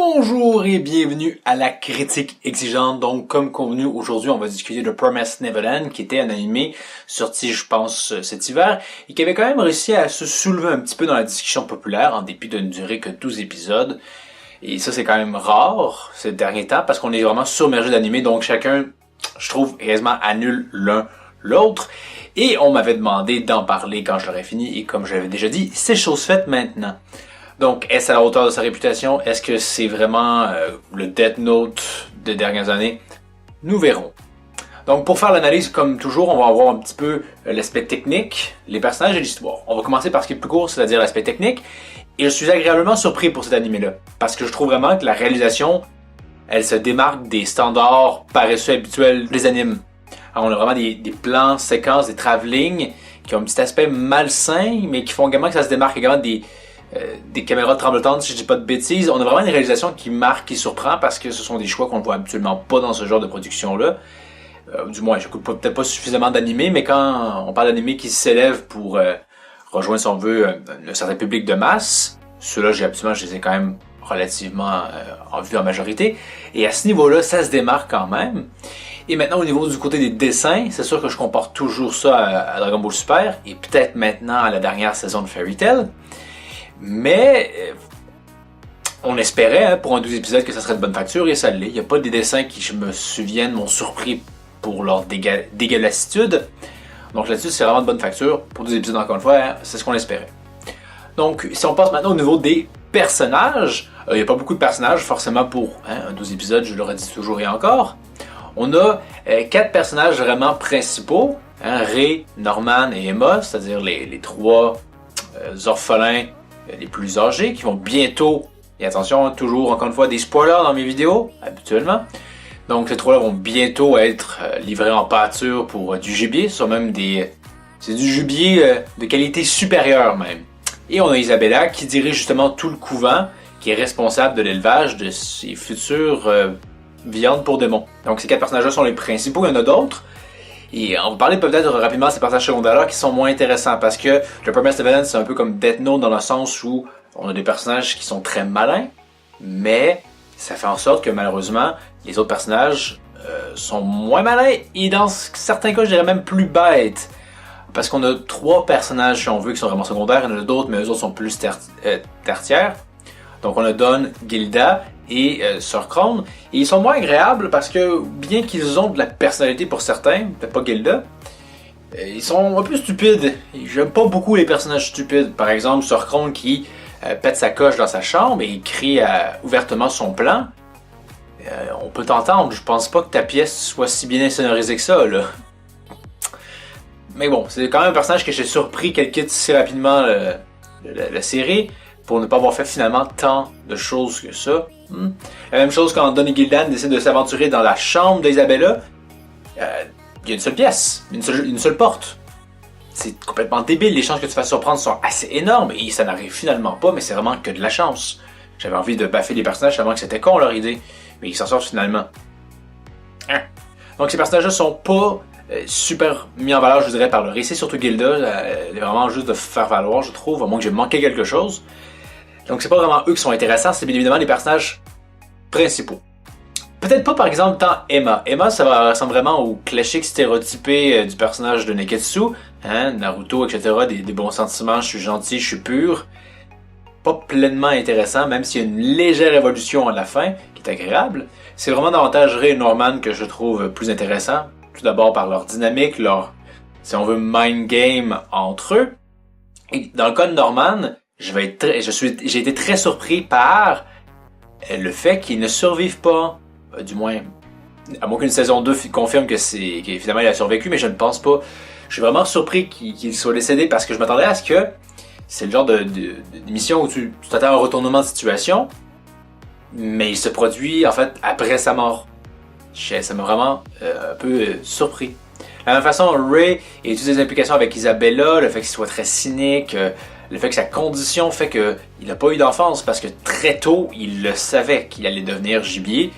Bonjour et bienvenue à la critique exigeante. Donc, comme convenu, aujourd'hui, on va discuter de Promised Neverland, qui était un animé sorti, je pense, cet hiver, et qui avait quand même réussi à se soulever un petit peu dans la discussion populaire, en dépit de ne durer que 12 épisodes. Et ça, c'est quand même rare, ces derniers temps, parce qu'on est vraiment submergé d'animés, donc chacun, je trouve, quasiment annule l'un l'autre. Et on m'avait demandé d'en parler quand je l'aurais fini, et comme je l'avais déjà dit, c'est chose faite maintenant. Donc, est-ce à la hauteur de sa réputation? Est-ce que c'est vraiment le Death Note des dernières années? Nous verrons. Donc, pour faire l'analyse, comme toujours, on va avoir un petit peu l'aspect technique, les personnages et l'histoire. On va commencer par ce qui est le plus court, c'est-à-dire l'aspect technique. Et je suis agréablement surpris pour cet animé-là. Parce que je trouve vraiment que la réalisation, elle se démarque des standards paresseux habituels des animes. Alors, on a vraiment des plans, séquences, des travelling qui ont un petit aspect malsain, mais qui font également que ça se démarque également des caméras tremblotantes, si je dis pas de bêtises. On a vraiment une réalisation qui marque, qui surprend, parce que ce sont des choix qu'on ne voit habituellement pas dans ce genre de production-là. Du moins, je n'écoute peut-être pas suffisamment d'animés, mais quand on parle d'animés qui s'élèvent pour rejoindre, si on veut, un certain public de masse, ceux-là, je les ai quand même relativement en vue en majorité. Et à ce niveau-là, ça se démarque quand même. Et maintenant, au niveau du côté des dessins, c'est sûr que je compare toujours ça à Dragon Ball Super, et peut-être maintenant à la dernière saison de Fairy Tail. Mais on espérait pour un 12 épisodes que ça serait de bonne facture, et ça l'est. Il n'y a pas des dessins qui, je me souviens, m'ont surpris pour leur dégueulassitude. Donc là-dessus, c'est vraiment de bonne facture. Pour 12 épisodes, encore une fois, c'est ce qu'on espérait. Donc, si on passe maintenant au niveau des personnages, il n'y a pas beaucoup de personnages, forcément pour un 12 épisodes, je l'aurais dit toujours et encore. On a 4 personnages vraiment principaux, Ray, Norman et Emma, c'est-à-dire les 3 orphelins les plus âgés, qui vont bientôt, et attention, toujours encore une fois des spoilers dans mes vidéos, habituellement. Donc ces 3-là vont bientôt être livrés en pâture pour du gibier, c'est du gibier de qualité supérieure même. Et on a Isabella qui dirige justement tout le couvent, qui est responsable de l'élevage de ses futures viandes pour démons. Donc ces 4 personnages-là sont les principaux, il y en a d'autres. Et on va parler peut-être rapidement de ces personnages secondaires qui sont moins intéressants, parce que The Promised Neverland, c'est un peu comme Death Note dans le sens où on a des personnages qui sont très malins, mais ça fait en sorte que malheureusement, les autres personnages sont moins malins, et dans certains cas, je dirais même plus bêtes. Parce qu'on a 3 personnages, si on veut, qui sont vraiment secondaires, il y en a d'autres, mais eux autres sont plus tertiaires. Donc on a Dawn, Gilda et Sir Crone. Et ils sont moins agréables parce que, bien qu'ils ont de la personnalité pour certains, peut-être pas Gilda, ils sont un peu stupides. J'aime pas beaucoup les personnages stupides. Par exemple, Sir Crone qui pète sa coche dans sa chambre et crie ouvertement son plan. On peut t'entendre, je pense pas que ta pièce soit si bien insonorisée que ça, là. Mais bon, c'est quand même un personnage que j'ai surpris qu'elle quitte si rapidement la série, pour ne pas avoir fait finalement tant de choses que ça. La même chose quand Dawn et Gildan décident de s'aventurer dans la chambre d'Isabella. Il y a une seule pièce, une seule porte. C'est complètement débile, les chances que tu te fasses surprendre sont assez énormes, et ça n'arrive finalement pas, mais c'est vraiment que de la chance. J'avais envie de baffer les personnages tellement que c'était con leur idée, mais ils s'en sortent finalement. Donc ces personnages-là sont pas super mis en valeur, je dirais, par le récit, surtout Gilda. Elle est vraiment juste de faire valoir, je trouve, à moins que j'ai manqué quelque chose. Donc c'est pas vraiment eux qui sont intéressants, c'est bien évidemment les personnages principaux. Peut-être pas par exemple tant Emma. Emma, ça ressemble vraiment au classique stéréotypé du personnage de Neketsu, Naruto, etc. Des bons sentiments, je suis gentil, je suis pur. Pas pleinement intéressant, même s'il y a une légère évolution à la fin, qui est agréable. C'est vraiment davantage Ray et Norman que je trouve plus intéressant. Tout d'abord par leur dynamique, leur, si on veut, mind game entre eux. Et dans le cas de Norman, j'ai été très surpris par le fait qu'il ne survive pas, du moins, à moins qu'une saison 2 confirme que finalement il a survécu, mais je ne pense pas. Je suis vraiment surpris qu'il soit décédé, parce que je m'attendais à ce que c'est le genre d'émission où tu t'attends à un retournement de situation, mais il se produit en fait après sa mort. Ça m'a vraiment un peu surpris. De la même façon, Ray et toutes ses implications avec Isabella, le fait qu'il soit très cynique, le fait que sa condition fait qu'il n'a pas eu d'enfance, parce que très tôt, il le savait qu'il allait devenir gibier,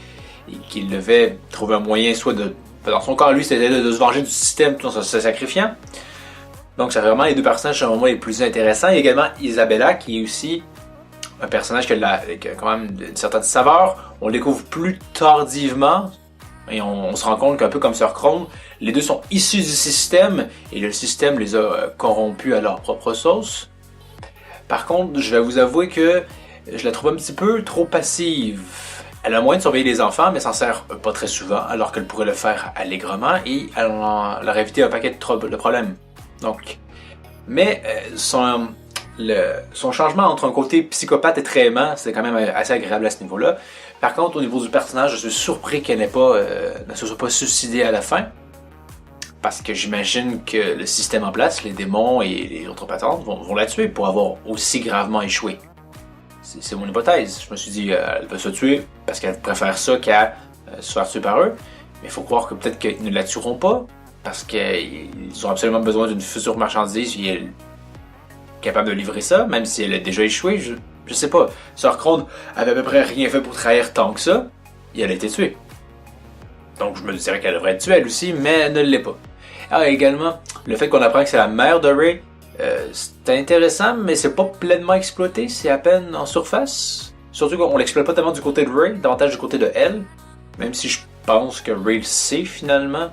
et qu'il devait trouver un moyen, soit dans son cas, lui, c'était de se venger du système tout en se sacrifiant. Donc, c'est vraiment les 2 personnages, selon moi, les plus intéressants. Il y a également Isabella, qui est aussi un personnage qui a quand même une certaine saveur. On le découvre plus tardivement et on se rend compte qu'un peu comme Sir Chrome, les deux sont issus du système et le système les a corrompus à leur propre sauce. Par contre, je vais vous avouer que je la trouve un petit peu trop passive. Elle a moyen de surveiller les enfants, mais s'en sert pas très souvent, alors qu'elle pourrait le faire allègrement et elle leur éviter un paquet de problèmes. Donc, mais son changement entre un côté psychopathe et très aimant, c'est quand même assez agréable à ce niveau-là. Par contre, au niveau du personnage, je suis surpris qu'elle ne se soit pas suicidée à la fin. Parce que j'imagine que le système en place, les démons et les autres patentes vont la tuer pour avoir aussi gravement échoué. C'est mon hypothèse. Je me suis dit, elle peut se tuer parce qu'elle préfère ça qu'à se faire tuer par eux. Mais il faut croire que peut-être qu'ils ne la tueront pas parce qu'ils ont absolument besoin d'une future marchandise et elle est capable de livrer ça, même si elle a déjà échoué. Je sais pas. Sir Chrome avait à peu près rien fait pour trahir tant que ça et elle a été tuée. Donc je me dirais qu'elle devrait être tuée elle aussi, mais elle ne l'est pas. Ah, également, le fait qu'on apprend que c'est la mère de Rey, c'est intéressant, mais c'est pas pleinement exploité, c'est à peine en surface. Surtout qu'on l'exploite pas tellement du côté de Rey, davantage du côté de elle, même si je pense que Rey le sait finalement.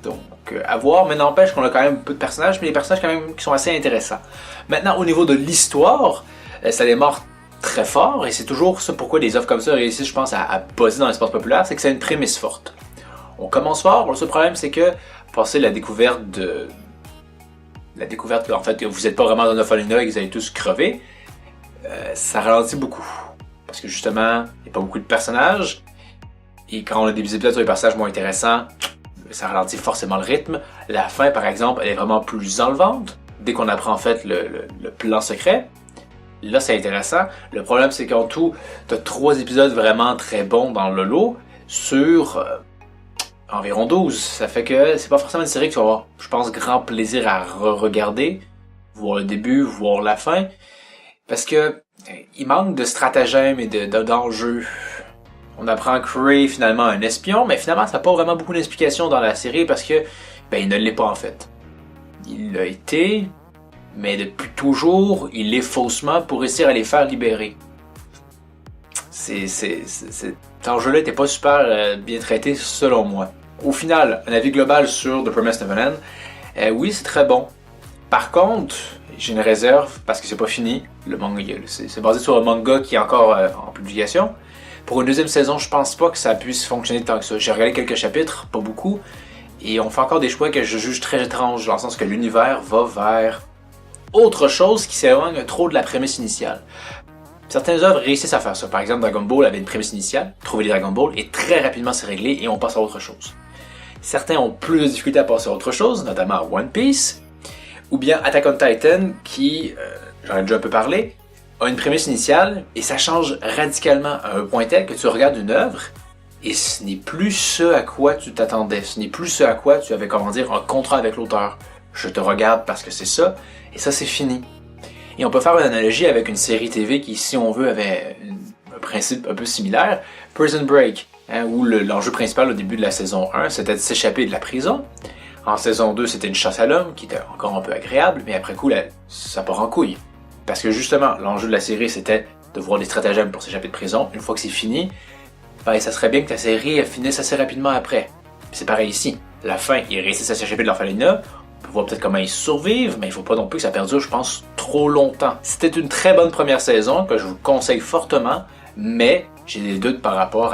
Donc, à voir, mais n'empêche qu'on a quand même peu de personnages, mais des personnages quand même qui sont assez intéressants. Maintenant, au niveau de l'histoire, ça démarre très fort, et c'est toujours ça pourquoi des œuvres comme ça réussissent, je pense, à buzzer dans l'espace populaire, c'est que c'est une prémisse forte. On commence fort, le seul problème c'est que passer la découverte en fait que vous n'êtes pas vraiment dans une orphelinat et que vous allez tous crever, ça ralentit beaucoup. Parce que justement, il n'y a pas beaucoup de personnages, et quand on a des épisodes sur les personnages moins intéressants, ça ralentit forcément le rythme. La fin, par exemple, elle est vraiment plus enlevante, dès qu'on apprend en fait le plan secret. Là, c'est intéressant. Le problème, c'est qu'en tout, tu as 3 épisodes vraiment très bons dans le lot sur environ 12. Ça fait que c'est pas forcément une série que tu vas avoir, je pense, grand plaisir à regarder, voir le début, voir la fin, parce que il manque de stratagèmes et d'enjeux. On apprend que Rey finalement est un espion, mais finalement ça n'a pas vraiment beaucoup d'explications dans la série parce que il ne l'est pas en fait. Il l'a été, mais depuis toujours, il l'est faussement pour réussir à les faire libérer. Cet enjeu-là n'était pas super bien traité selon moi. Au final, un avis global sur The Promised Neverland, oui, c'est très bon. Par contre, j'ai une réserve parce que c'est pas fini. Le manga, c'est basé sur un manga qui est encore en publication. Pour une deuxième saison, je pense pas que ça puisse fonctionner tant que ça. J'ai regardé quelques chapitres, pas beaucoup, et on fait encore des choix que je juge très étranges, dans le sens que l'univers va vers autre chose qui s'éloigne trop de la prémisse initiale. Certaines œuvres réussissent à faire ça. Par exemple, Dragon Ball avait une prémisse initiale, trouver les Dragon Ball, et très rapidement c'est réglé et on passe à autre chose. Certains ont plus de difficultés à passer à autre chose, notamment One Piece, ou bien Attack on Titan, qui, j'en ai déjà un peu parlé, a une prémisse initiale et ça change radicalement à un point tel que tu regardes une œuvre et ce n'est plus ce à quoi tu t'attendais, ce n'est plus ce à quoi tu avais, comment dire, un contrat avec l'auteur. Je te regarde parce que c'est ça, et ça c'est fini. Et on peut faire une analogie avec une série TV qui, si on veut, avait un principe un peu similaire, Prison Break, où l'enjeu principal au début de la saison 1, c'était de s'échapper de la prison. En saison 2, c'était une chasse à l'homme, qui était encore un peu agréable, mais après coup, ça part en couille. Parce que justement, l'enjeu de la série, c'était de voir des stratagèmes pour s'échapper de prison. Une fois que c'est fini, ça serait bien que ta série finisse assez rapidement après. C'est pareil ici. La fin, ils réussissent à s'échapper de l'orphelinat. On peut voir peut-être comment ils survivent, mais il faut pas non plus que ça perdure, je pense, trop longtemps. C'était une très bonne première saison, que je vous conseille fortement, mais j'ai des doutes par rapport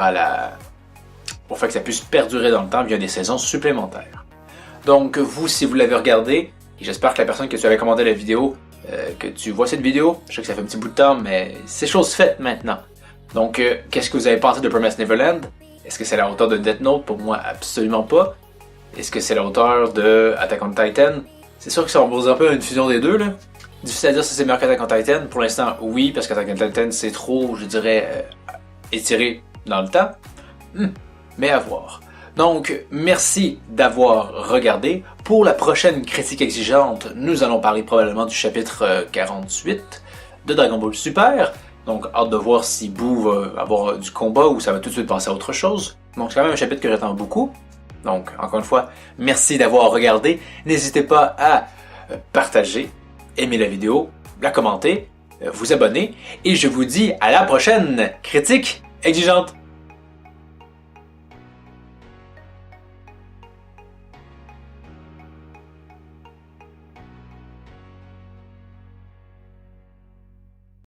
au fait que ça puisse perdurer dans le temps via des saisons supplémentaires. Donc vous, si vous l'avez regardé, et j'espère que la personne que tu avais commandé la vidéo, que tu vois cette vidéo, je sais que ça fait un petit bout de temps, mais c'est chose faite maintenant. Donc, qu'est-ce que vous avez pensé de Promised Neverland? Est-ce que c'est la hauteur de Death Note? Pour moi, absolument pas. Est-ce que c'est la hauteur de Attack on Titan? C'est sûr que ça va un peu une fusion des deux, là. Difficile à dire si c'est meilleur qu'Attack on Titan. Pour l'instant, oui, parce qu'Attack on Titan, c'est trop, je dirais, étiré dans le temps. Mais à voir. Donc, merci d'avoir regardé. Pour la prochaine critique exigeante, nous allons parler probablement du chapitre 48 de Dragon Ball Super. Donc, hâte de voir si Boo va avoir du combat ou ça va tout de suite passer à autre chose. Donc, c'est quand même un chapitre que j'attends beaucoup. Donc, encore une fois, merci d'avoir regardé. N'hésitez pas à partager, aimer la vidéo, la commenter. vous abonner et je vous dis à la prochaine critique exigeante.